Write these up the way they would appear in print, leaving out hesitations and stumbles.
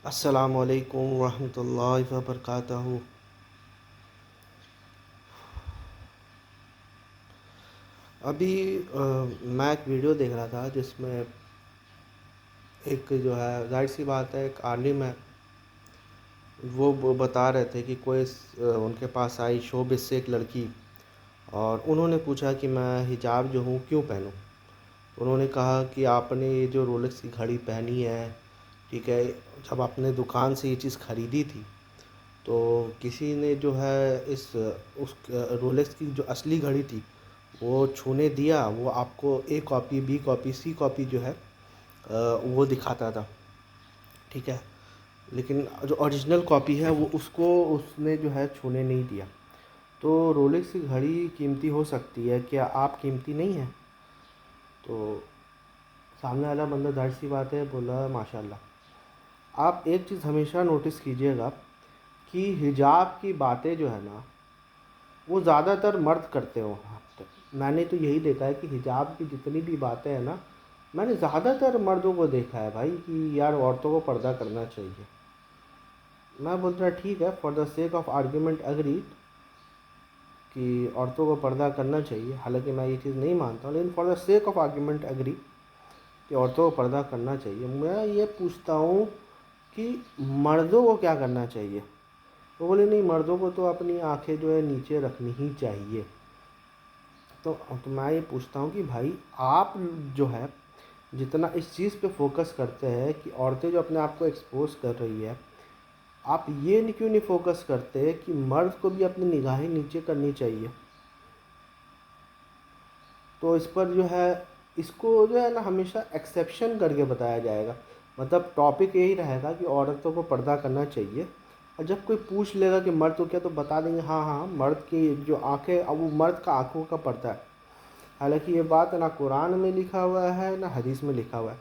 السلام علیکم ورحمۃ اللہ وبرکاتہ۔ ابھی میں ایک ویڈیو دیکھ رہا تھا جس میں ایک جو ہے ظاہر سی بات ہے ایک عالم ہے، وہ بتا رہے تھے کہ کوئی ان کے پاس آئی شوبز سے ایک لڑکی، اور انہوں نے پوچھا کہ میں حجاب جو ہوں کیوں پہنوں۔ انہوں نے کہا کہ آپ نے یہ جو رولکس کی گھڑی پہنی ہے، ٹھیک ہے، جب آپ نے دکان سے یہ چیز خریدی تھی تو کسی نے جو ہے اس رولکس کی جو اصلی گھڑی تھی وہ چھونے دیا، وہ آپ کو A copy, B copy, C copy جو ہے وہ دکھاتا تھا، ٹھیک ہے، لیکن جو اوریجنل کاپی ہے وہ اس نے جو ہے چھونے نہیں دیا۔ تو رولکس کی گھڑی قیمتی ہو سکتی ہے، کیا آپ قیمتی نہیں ہیں؟ تو سامنے والا بندہ ظاہر سی بات ہے بولا ماشاء اللہ۔ آپ ایک چیز ہمیشہ نوٹس کیجئے گا کہ حجاب کی باتیں جو ہے نا وہ زیادہ تر مرد کرتے ہو۔ میں نے تو یہی دیکھا ہے کہ حجاب کی جتنی بھی باتیں ہیں نا، میں نے زیادہ تر مردوں کو دیکھا ہے بھائی کہ یار عورتوں کو پردہ کرنا چاہیے۔ میں بولتا ٹھیک ہے، for the sake of argument agree کہ عورتوں کو پردہ کرنا چاہیے، حالانکہ میں یہ چیز نہیں مانتا ہوں، لیکن for the sake of argument agree کہ عورتوں کو پردہ کرنا چاہیے۔ میں یہ پوچھتا ہوں کہ مردوں کو کیا کرنا چاہیے؟ وہ بولے نہیں، مردوں کو تو اپنی آنکھیں جو ہے نیچے رکھنی ہی چاہیے۔ تو میں یہ پوچھتا ہوں کہ بھائی آپ جو ہے جتنا اس چیز پہ فوکس کرتے ہیں کہ عورتیں جو اپنے آپ کو ایکسپوز کر رہی ہے، آپ یہ کیوں نہیں فوکس کرتے کہ مرد کو بھی اپنی نگاہیں نیچے کرنی چاہیے؟ تو اس پر جو ہے اس کو جو ہے نا ہمیشہ ایکسیپشن کر کے بتایا جائے گا، مطلب ٹاپک یہی رہے گا کہ عورتوں کو پردہ کرنا چاہیے، اور جب کوئی پوچھ لے گا کہ مرد تو کیا، تو بتا دیں گے ہاں ہاں مرد کی جو آنکھیں، اب وہ مرد کا آنکھوں کا پردہ ہے۔ حالانکہ یہ بات نہ قرآن میں لکھا ہوا ہے نہ حدیث میں لکھا ہوا ہے،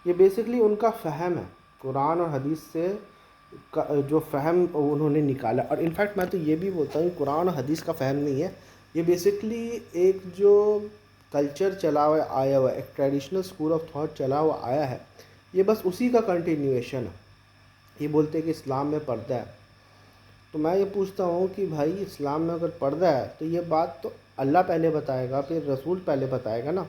یہ بیسکلی ان کا فہم ہے، قرآن اور حدیث سے جو فہم انہوں نے نکالا۔ اور انفیکٹ میں تو یہ بھی بولتا ہوں قرآن اور حدیث کا فہم نہیں ہے، یہ بیسکلی ایک جو کلچر چلا ہوا آیا ہوا ہے، ایک ٹریڈیشنل اسکول آف تھاٹ چلا ہوا آیا ہے، یہ بس اسی کا کنٹینیویشن ہے۔ یہ بولتے ہیں کہ اسلام میں پردہ ہے، تو میں یہ پوچھتا ہوں کہ بھائی اسلام میں اگر پردہ ہے تو یہ بات تو اللہ پہلے بتائے گا، پھر رسول پہلے بتائے گا نا،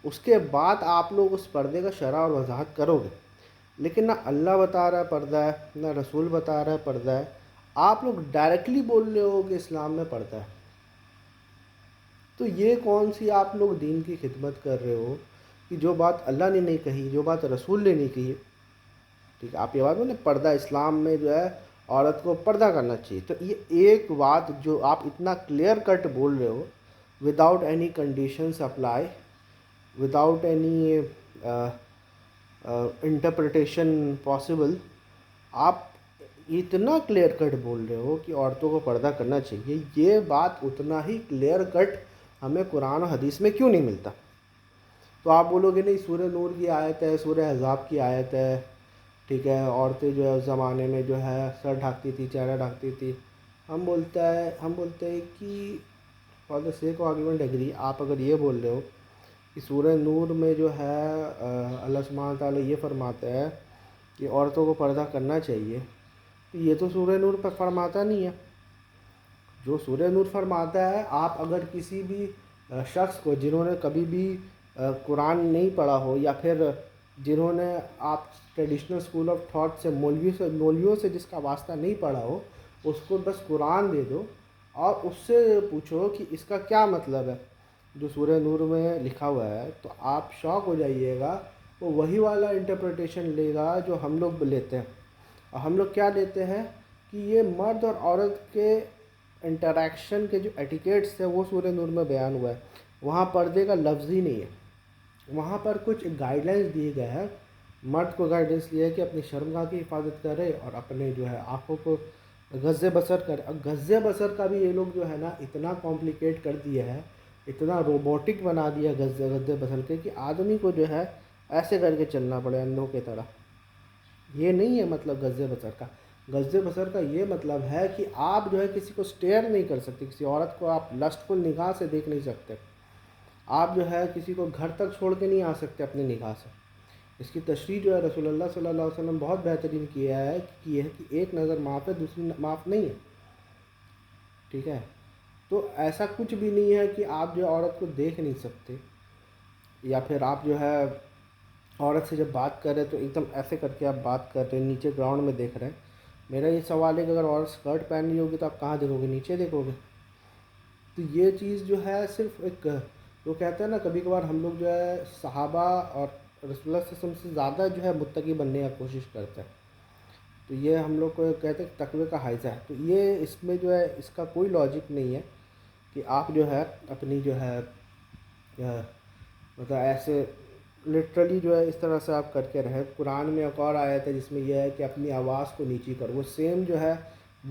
اس کے بعد آپ لوگ اس پردے کا شرح اور وضاحت کرو گے۔ لیکن نہ اللہ بتا رہا ہے پردہ ہے، نہ رسول بتا رہا ہے پردہ ہے، آپ لوگ ڈائریکٹلی بول رہے ہو کہ اسلام میں پردہ ہے۔ تو یہ کون سی آپ لوگ دین کی خدمت کر رہے ہو کہ جو بات اللہ نے نہیں کہی، جو بات رسول نے نہیں کہی، ٹھیک ہے، آپ یہ بات بولے پردہ اسلام میں جو ہے عورت کو پردہ کرنا چاہیے، تو یہ ایک بات جو آپ اتنا کلیئر کٹ بول رہے ہو without any conditions apply, without any interpretation possible, آپ اتنا کلیئر کٹ بول رہے ہو کہ عورتوں کو پردہ کرنا چاہیے، یہ بات اتنا ہی کلیئر کٹ ہمیں قرآن و حدیث میں کیوں نہیں ملتا؟ تو آپ بولو گے نہیں سورہ نور کی آیت ہے، سورہ احزاب کی آیت ہے، ٹھیک ہے، عورتیں جو ہے اس زمانے میں جو ہے سر ڈھانکتی تھی، چہرہ ڈھانکتی تھی۔ ہم بولتے ہیں کہ for the sake of argument agree, آپ اگر یہ بول رہے ہو کہ سورہ نور میں جو ہے اللہ سبحانہ تعالیٰ یہ فرماتا ہے کہ عورتوں کو پردہ کرنا چاہیے، تو یہ تو سورہ نور پر فرماتا نہیں ہے۔ جو سورہ نور فرماتا ہے، آپ اگر کسی بھی شخص کو جنہوں نے کبھی بھی قرآن نہیں پڑھا ہو، یا پھر جنہوں نے آپ ٹریڈیشنل اسکول آف تھاٹ سے مولویوں سے جس کا واسطہ نہیں پڑھا ہو، اس کو بس قرآن دے دو اور اس سے پوچھو کہ اس کا کیا مطلب ہے جو سورہ نور میں لکھا ہوا ہے، تو آپ شاک ہو جائیے گا، وہ وہی والا انٹرپریٹیشن لے گا جو ہم لوگ لیتے ہیں۔ اور ہم لوگ کیا لیتے ہیں کہ یہ مرد اور عورت کے انٹریکشن کے جو ایٹیکیٹس ہیں وہ سورہ نور میں بیان ہوا ہے، وہاں پردے کا لفظ ہی نہیں ہے، وہاں پر کچھ گائیڈ لائنس دیے گئے ہیں۔ مرد کو گائیڈنس یہ ہے کہ اپنی شرمگاہ کی حفاظت کرے اور اپنے جو ہے آنکھوں کو غض بصر کرے، اور غض بصر کا بھی یہ لوگ جو ہے نا اتنا کمپلیکیٹ کر دیا ہے، اتنا روبوٹک بنا دیا غض بصر کے کہ آدمی کو جو ہے ایسے کر کے چلنا پڑے اندھوں کی طرح۔ یہ نہیں ہے مطلب غض بصر کا۔ غض بصر کا یہ مطلب ہے کہ آپ جو ہے کسی کو سٹیئر نہیں کر سکتے، کسی عورت کو آپ لسٹفل نگاہ سے دیکھ نہیں سکتے، آپ جو ہے کسی کو گھر تک چھوڑ کے نہیں آ سکتے اپنی نگاہ سے۔ اس کی تشریح جو ہے رسول اللہ صلی اللہ علیہ وسلم بہت بہترین کیا ہے کہ ایک نظر معاف ہے، دوسری معاف نہیں ہے، ٹھیک ہے. تو ایسا کچھ بھی نہیں ہے کہ آپ جو عورت کو دیکھ نہیں سکتے، یا پھر آپ جو ہے عورت سے جب بات کر رہے تو ایک دم ایسے کر کے آپ بات کر رہے ہیں، نیچے گراؤنڈ میں دیکھ رہے ہیں. میرا یہ سوال ہے کہ اگر عورت اسکرٹ پہن رہی ہوگی تو آپ کہاں دیکھو گے؟ نیچے دیکھو گے. تو یہ چیز جو ہے صرف ایک، وہ کہتے ہیں نا کبھی کبھار ہم لوگ جو ہے صحابہ اور رسول اللہ صلی اللہ علیہ وسلم سے زیادہ جو ہے متقی بننے کی کوشش کرتے ہیں. تو یہ ہم لوگ کو کہتے ہیں کہ تقوی کا حائزہ ہے. تو یہ اس میں جو ہے اس کا کوئی لاجک نہیں ہے کہ آپ جو ہے اپنی جو ہے مطلب ایسے لٹرلی جو ہے اس طرح سے آپ کر کے رہے. قرآن میں ایک اور آیت ہے جس میں یہ ہے کہ اپنی آواز کو نیچی کرو، وہ سیم جو ہے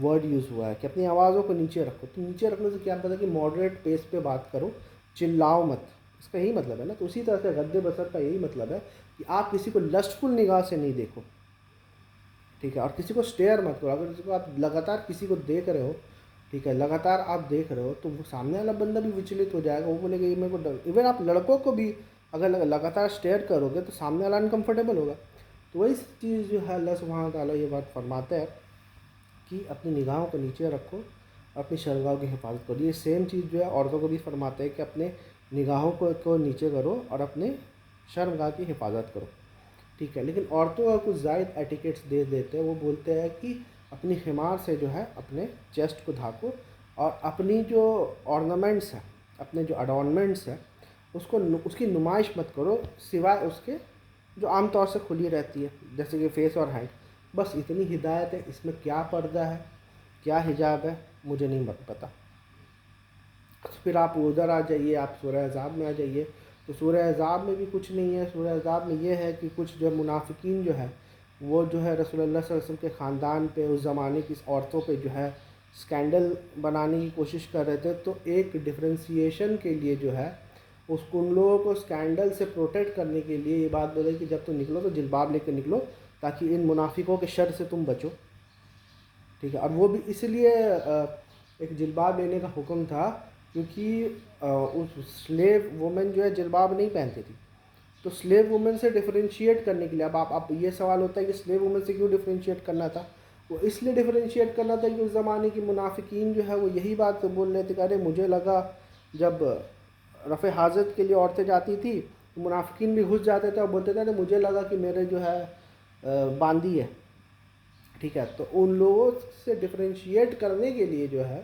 ورڈ یوز ہوا ہے کہ اپنی آوازوں کو نیچے رکھو. تو نیچے رکھنے سے کیا پتہ کہ ماڈریٹ پیس پہ بات کرو، چلاؤ مت، اس کا یہی مطلب ہے نا. تو اسی طرح سے غض بصر کا یہی مطلب ہے کہ آپ کسی کو لسٹفل نگاہ سے نہیں دیکھو، ٹھیک ہے. اور کسی کو اسٹیئر مت کرو. اگر کسی کو آپ لگاتار کسی کو دیکھ رہے ہو، ٹھیک ہے، لگاتار آپ دیکھ رہے ہو، تو وہ سامنے والا بندہ بھی وچلت ہو جائے گا. وہ بولے گا یہ میرے کو ڈر. ایون آپ لڑکوں کو بھی اگر لگاتار اسٹیئر کرو گے تو سامنے والا انکمفرٹیبل ہوگا. تو وہی چیز جو ہے اللہ سبحانہ تعالیٰ یہ بات فرماتے ہیں کہ اپنی نگاہوں کو نیچے رکھو، اپنی شرمگاہوں کی حفاظت کرو. یہ سیم چیز جو ہے عورتوں کو بھی فرماتے ہیں کہ اپنے نگاہوں کو نیچے کرو اور اپنے شرمگاہ کی حفاظت کرو، ٹھیک ہے. لیکن عورتوں کا کچھ زائد ایٹیکیٹس دے دیتے ہیں. وہ بولتے ہیں کہ اپنی خمار سے جو ہے اپنے چیسٹ کو ڈھانکو، اور اپنی جو آرنامنٹس ہیں، اپنے جو اڈورنمنٹس ہیں، اس کی نمائش مت کرو سوائے اس کے جو عام طور سے کھلی رہتی ہے، جیسے کہ فیس اور ہینڈ. بس اتنی ہدایت ہے. اس میں کیا پردہ ہے، کیا حجاب ہے، مجھے نہیں پتہ. پھر آپ ادھر آ جائیے، آپ سورہ احزاب میں آ جائیے. تو سورہ احزاب میں بھی کچھ نہیں ہے. سورہ احزاب میں یہ ہے کہ کچھ جو منافقین جو ہے وہ جو ہے رسول اللہ صلی اللہ علیہ وسلم کے خاندان پہ، اس زمانے کی عورتوں پہ جو ہے اسکینڈل بنانے کی کوشش کر رہے تھے. تو ایک ڈفرینسیشن کے لیے جو ہے ان لوگوں کو اسکینڈل سے پروٹیکٹ کرنے کے لیے یہ بات بولے کہ جب تم نکلو تو جلباب لے کے نکلو تاکہ ان منافقوں کے شر سے تم بچو، ٹھیک ہے. اور وہ بھی اس لیے ایک جلباب لینے کا حکم تھا کیونکہ اس سلیو وومن جو ہے جلباب نہیں پہنتی تھی. تو سلیو وومن سے ڈفرینشیٹ کرنے کے لیے اب یہ سوال ہوتا ہے کہ سلیو وومن سے کیوں ڈفرینشیٹ کرنا تھا؟ وہ اس لیے ڈفرینشیٹ کرنا تھا کہ اس زمانے کی منافقین جو ہے وہ یہی بات بول رہے تھے کہ ارے مجھے لگا جب رفع حاجت کے لیے عورتیں جاتی تھی تو منافقین بھی گھس جاتے تھے اور بولتے تھے ارے مجھے لگا کہ میرے جو ہے باندی ہے، ٹھیک ہے. تو ان لوگوں سے ڈفرینشیٹ کرنے کے لیے جو ہے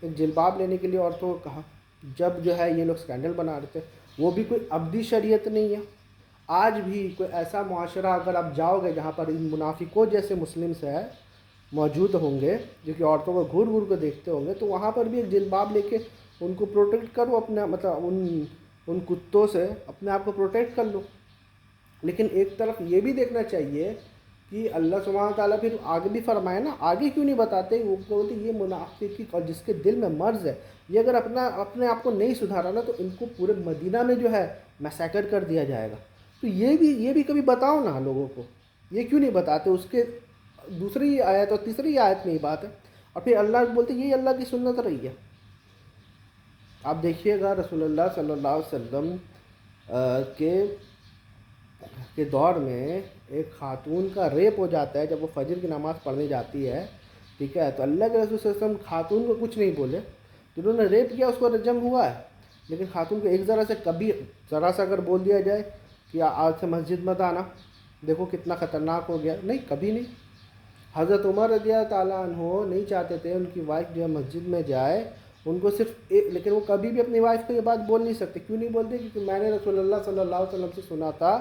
ایک جلباب لینے کے لیے عورتوں کو کہا. جب جو ہے یہ لوگ اسکینڈل بنا رہے تھے، وہ بھی کوئی ابدی شریعت نہیں ہے. آج بھی کوئی ایسا معاشرہ اگر آپ جاؤ گے جہاں پر ان منافقوں جیسے مسلمس ہے موجود ہوں گے جو کہ عورتوں کو گھور گھور کو دیکھتے ہوں گے، تو وہاں پر بھی ایک جلباب لے کے ان کو پروٹیکٹ کرو، اپنے مطلب ان کتوں سے اپنے آپ کو پروٹیکٹ کر لو. لیکن ایک طرف یہ بھی دیکھنا چاہیے کہ اللہ سبحانہ تعالیٰ پھر آگے بھی فرمائے نا، آگے کیوں نہیں بتاتے؟ وہ بولتے یہ منافقی اور جس کے دل میں مرض ہے، یہ اگر اپنے آپ کو نہیں سدھارا نا تو ان کو پورے مدینہ میں جو ہے میسیکر کر دیا جائے گا. تو یہ بھی کبھی بتاؤ نا لوگوں کو، یہ کیوں نہیں بتاتے؟ اس کے دوسری آیت اور تیسری آیت میں یہ بات ہے. اور پھر اللہ بولتے یہی اللہ کی سنت رہی ہے. آپ دیکھیے گا رسول اللہ صلی اللہ علیہ وسلم کے دور میں ایک خاتون کا ریپ ہو جاتا ہے جب وہ فجر کی نماز پڑھنے جاتی ہے، ٹھیک ہے. تو اللہ کے رسول صلی اللہ علیہ وسلم خاتون کو کچھ نہیں بولے. جنہوں نے ریپ کیا اس کو رجم ہوا ہے، لیکن خاتون کو ایک ذرا سا اگر بول دیا جائے کہ آج سے مسجد مت آنا، دیکھو کتنا خطرناک ہو گیا. نہیں، کبھی نہیں. حضرت عمر رضی اللہ تعالیٰ عنہ نہیں چاہتے تھے ان کی وائف جو ہے مسجد میں جائے. ان کو صرف لیکن وہ کبھی بھی اپنی وائف کو یہ بات بول نہیں سکتے. کیوں نہیں بولتے؟ کیونکہ میں نے رسول اللہ صلی اللہ علیہ وسلم سے سنا تھا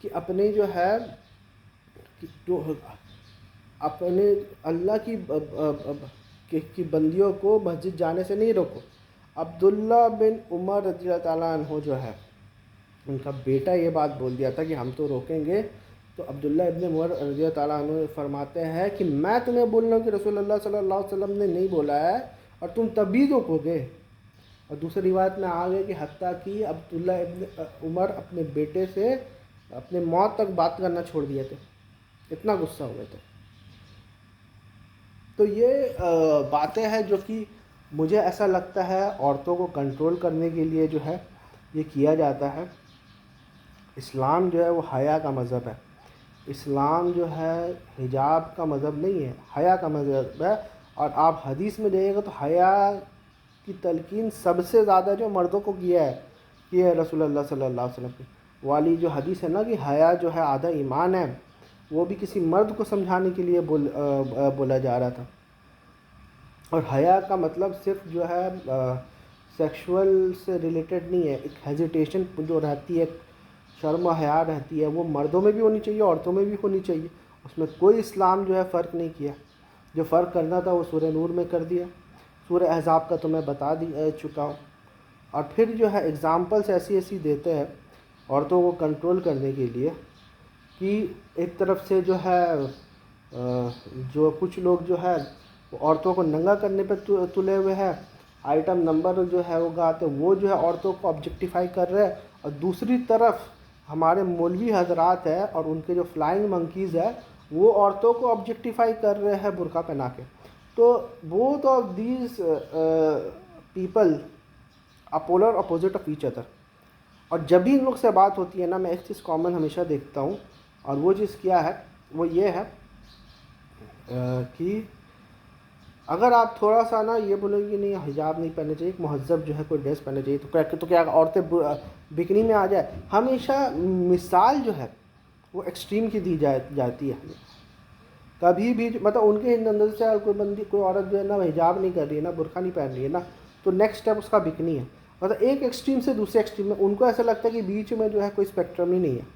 کہ اپنے جو ہے اپنے اللہ کی بندیوں کو مسجد جانے سے نہیں روکو. عبداللہ بن عمر رضی اللہ تعالیٰ عنہ جو ہے ان کا بیٹا یہ بات بول دیا تھا کہ ہم تو روکیں گے. تو عبداللہ ابن عمر رضی اللہ تعالیٰ عنہ فرماتے ہیں کہ میں تمہیں بول رہا ہوں کہ رسول اللہ صلی اللہ علیہ وسلم نے نہیں بولا ہے اور تم تبھی روکو گے. اور دوسری روایت میں آ گئے کہ حتیٰ کہ عبداللہ ابن عمر اپنے بیٹے سے اپنے موت تک بات کرنا چھوڑ دیے تھے، اتنا غصہ ہوئے تھے. تو یہ باتیں ہیں جو کہ مجھے ایسا لگتا ہے عورتوں کو کنٹرول کرنے کے لیے جو ہے یہ کیا جاتا ہے. اسلام جو ہے وہ حیا کا مذہب ہے. اسلام جو ہے حجاب کا مذہب نہیں ہے، حیا کا مذہب ہے. اور آپ حدیث میں دیکھیں گے تو حیا کی تلقین سب سے زیادہ جو مردوں کو کیا ہے یہ ہے رسول اللہ صلی اللہ علیہ وسلم کی والی جو حدیث ہے نا کہ حیا جو ہے آدھا ایمان ہے، وہ بھی کسی مرد کو سمجھانے کے لیے بولا جا رہا تھا. اور حیا کا مطلب صرف جو ہے سیکشول سے ریلیٹڈ نہیں ہے، ایک ہیزیٹیشن جو رہتی ہے، شرم و حیا رہتی ہے، وہ مردوں میں بھی ہونی چاہیے، عورتوں میں بھی ہونی چاہیے. اس میں کوئی اسلام جو ہے فرق نہیں کیا. جو فرق کرنا تھا وہ سورہ نور میں کر دیا. سورہ احزاب کا تو میں بتا چکا ہوں. اور پھر جو ہے ایگزامپلس ایسی دیتے ہیں عورتوں کو کنٹرول کرنے کے لیے کہ ایک طرف سے جو ہے جو کچھ لوگ جو ہے عورتوں کو ننگا کرنے پہ تلے ہوئے ہیں، آئٹم نمبر جو ہے وہ گاتے، وہ جو ہے عورتوں کو آبجیکٹیفائی کر رہے ہیں. اور دوسری طرف ہمارے مولوی حضرات ہیں اور ان کے جو فلائنگ منکیز ہے وہ عورتوں کو آبجیکٹیفائی کر رہے ہیں برقع پہنا کے. تو both of these people polar opposite of each other. اور جب بھی ان لوگ سے بات ہوتی ہے نا، میں ایک چیز کامن ہمیشہ دیکھتا ہوں، اور وہ چیز کیا ہے، وہ یہ ہے کہ اگر آپ تھوڑا سا نا یہ بولیں گے نہیں حجاب نہیں پہننا چاہیے، ایک مہذب جو ہے کوئی ڈریس پہننا چاہیے، تو کیا عورتیں بکنی میں آ جائے. ہمیشہ مثال جو ہے وہ ایکسٹریم کی دی جاتی ہے. کبھی بھی مطلب ان کے اندر سے کوئی عورت جو ہے نا حجاب نہیں کر رہی ہے نا، برقع نہیں پہن رہی ہے نا، تو نیکسٹ اسٹیپ اس کا بکنی ہے. مطلب ایک ایکسٹریم سے دوسرے ایکسٹریم میں ان کو ایسا لگتا ہے کہ بیچ میں جو ہے کوئی اسپیکٹرم ہی نہیں ہے.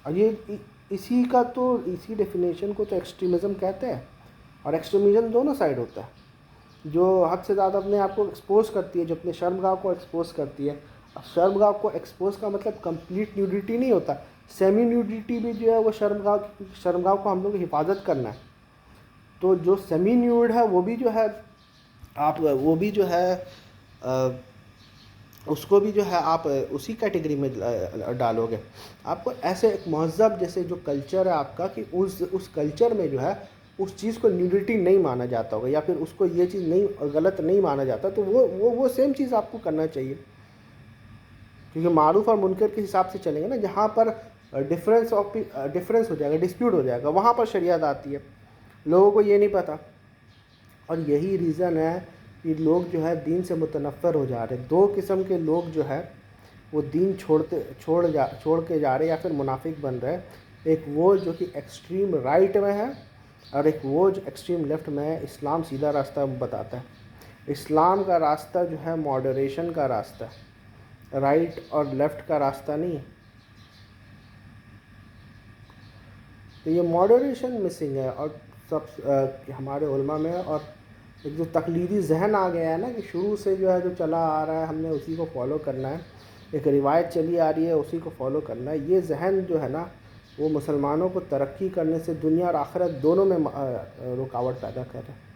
اور یہ اسی ڈیفینیشن کو تو ایکسٹریمزم کہتے ہیں. اور ایکسٹریمزم دونوں سائڈ ہوتا ہے، جو حد سے زیادہ اپنے آپ کو ایکسپوز کرتی ہے، جو اپنے شرمگاہ کو ایکسپوز کرتی ہے. شرمگاہ کو ایکسپوز کا مطلب کمپلیٹ نیوڈیٹی نہیں ہوتا، سیمی نیوڈیٹی بھی جو ہے وہ شرمگاہ کو ہم لوگ حفاظت کرنا ہے. تو جو سیمی نیوڈ ہے وہ بھی جو ہے وہ بھی جو ہے اس کو بھی جو ہے آپ اسی کیٹیگری میں ڈالو گے. آپ کو ایسے ایک مہذب جیسے جو کلچر ہے آپ کا، کہ اس کلچر میں جو ہے اس چیز کو نیوڈیٹی نہیں مانا جاتا ہوگا، یا پھر اس کو یہ چیز غلط نہیں مانا جاتا، تو وہ سیم چیز آپ کو کرنا چاہیے. کیونکہ معروف اور منکر کے حساب سے چلیں گے نا، جہاں پر ڈفرینس ہو جائے گا، ڈسپیوٹ ہو جائے گا، وہاں پر شریعت آتی ہے. لوگوں کو یہ نہیں پتہ، اور یہی ریزن ہے کہ لوگ جو ہے دین سے متنفر ہو جا رہے ہیں. دو قسم کے لوگ جو ہے وہ دین چھوڑ کے جا رہے ہیں یا پھر منافق بن رہے ہیں. ایک وہ جو کہ ایکسٹریم رائٹ میں ہے، اور ایک وہ جو ایکسٹریم لیفٹ میں ہے. اسلام سیدھا راستہ بتاتا ہے. اسلام کا راستہ جو ہے ماڈریشن کا راستہ ہے، رائٹ اور لیفٹ کا راستہ نہیں ہے. تو یہ ماڈریشن مسنگ ہے، اور سب ہمارے علماء میں. اور ایک جو تقلیدی ذہن آ گیا ہے نا، کہ شروع سے جو ہے جو چلا آ رہا ہے ہم نے اسی کو فالو کرنا ہے، ایک روایت چلی آ رہی ہے اسی کو فالو کرنا ہے. یہ ذہن جو ہے نا وہ مسلمانوں کو ترقی کرنے سے دنیا اور آخرت دونوں میں رکاوٹ پیدا کر رہا ہے.